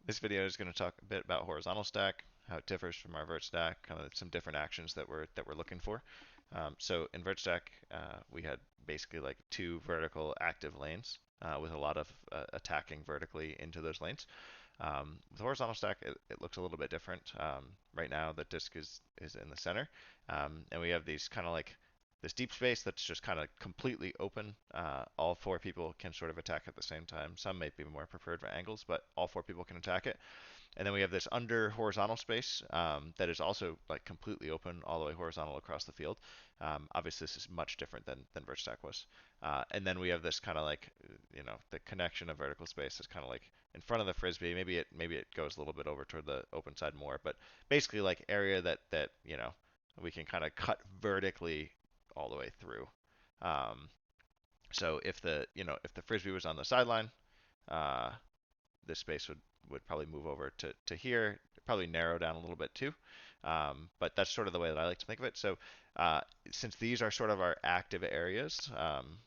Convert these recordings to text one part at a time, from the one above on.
This video is going to talk a bit about horizontal stack, how it differs from our vert stack, kind of some different actions that we're looking for. So in vert stack, we had basically like two vertical active lanes with a lot of attacking vertically into those lanes. With horizontal stack, it looks a little bit different. Right now, the disk is in the center, and we have these kind of like this deep space that's just kind of completely open. All four people can sort of attack at the same time. Some may be more preferred for angles, but all four people can attack it. And then we have this under horizontal space that is also like completely open all the way horizontal across the field. Obviously, this is much different than VertStack was. And then we have this kind of like, the connection of vertical space is kind of like in front of the frisbee. Maybe it goes a little bit over toward the open side more, but basically like area that we can kind of cut vertically all the way through. Um, so if the frisbee was on the sideline, uh, this space would probably move over to here, probably narrow down a little bit too. But that's sort of the way that I like to think of it. So uh, since these are sort of our active areas,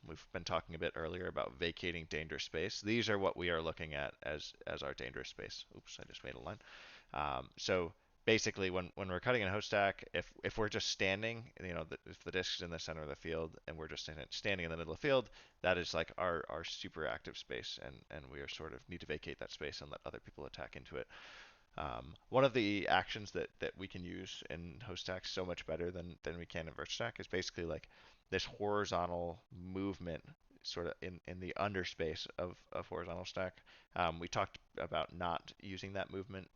we've been talking a bit earlier about vacating dangerous space. These are what we are looking at as our dangerous space. Oops, I just made a line. So basically, when we're cutting in a host stack, if we're just standing, if the disk is in the center of the field and we're just standing in the middle of the field, that is like our super active space, and we are sort of need to vacate that space and let other people attack into it. One of the actions that we can use in host stack so much better than we can in vert stack is basically like this horizontal movement sort of in the underspace of horizontal stack. We talked about not using that movement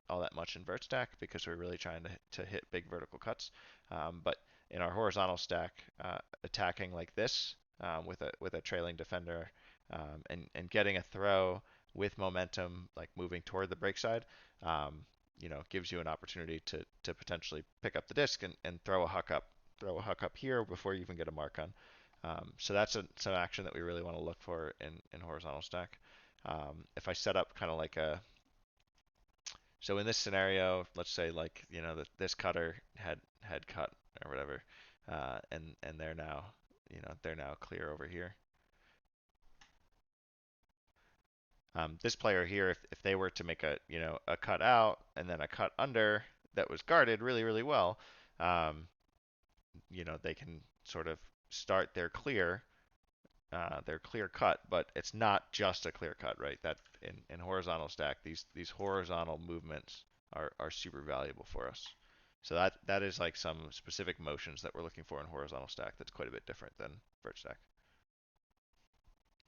all that much in vert stack because we're really trying to hit big vertical cuts. But in our horizontal stack, attacking like this with a trailing defender and getting a throw with momentum, like moving toward the break side, um, gives you an opportunity to potentially pick up the disc and throw a huck up here before you even get a mark on. So that's some action that we really want to look for in horizontal stack. If I set up kind of like so in this scenario, let's say like that this cutter had cut or whatever, and they're now clear over here. This player here, if they were to make a cut out and then a cut under that was guarded really really well, um, they can sort of start their clear cut, but it's not just a clear cut, right? That in horizontal stack, these horizontal movements are super valuable for us. So that is like some specific motions that we're looking for in horizontal stack that's quite a bit different than vert stack.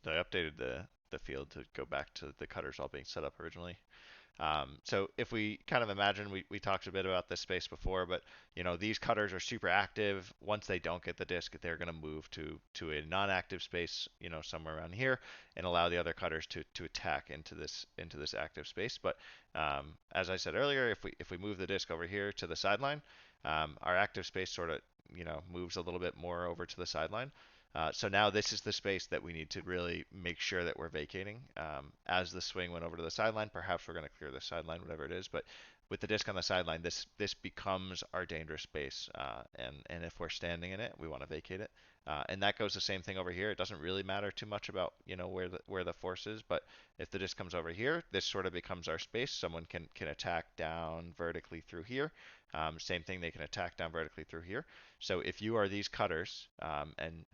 So I updated the field to go back to the cutters all being set up originally. So if we kind of imagine, we talked a bit about this space before, but these cutters are super active. Once they don't get the disk, they're going to move to a non-active space, somewhere around here, and allow the other cutters to attack into this active space. But as I said earlier, if we move the disk over here to the sideline, our active space sort of moves a little bit more over to the sideline. So now this is the space that we need to really make sure that we're vacating. As the swing went over to the sideline, perhaps we're going to clear the sideline, whatever it is. But with the disc on the sideline, this becomes our dangerous space. And if we're standing in it, we want to vacate it. And that goes the same thing over here. It doesn't really matter too much about where the force is, but if the disc comes over here, this sort of becomes our space. Someone can attack down vertically through here. Same thing, they can attack down vertically through here. So if you are these cutters, and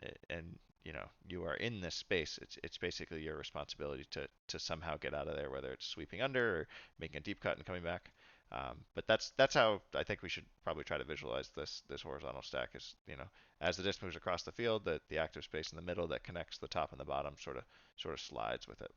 you are in this space, it's basically your responsibility to somehow get out of there, whether it's sweeping under or making a deep cut and coming back. But that's how I think we should probably try to visualize this horizontal stack is, as the disc moves across the field, the active space in the middle that connects the top and the bottom sort of slides with it.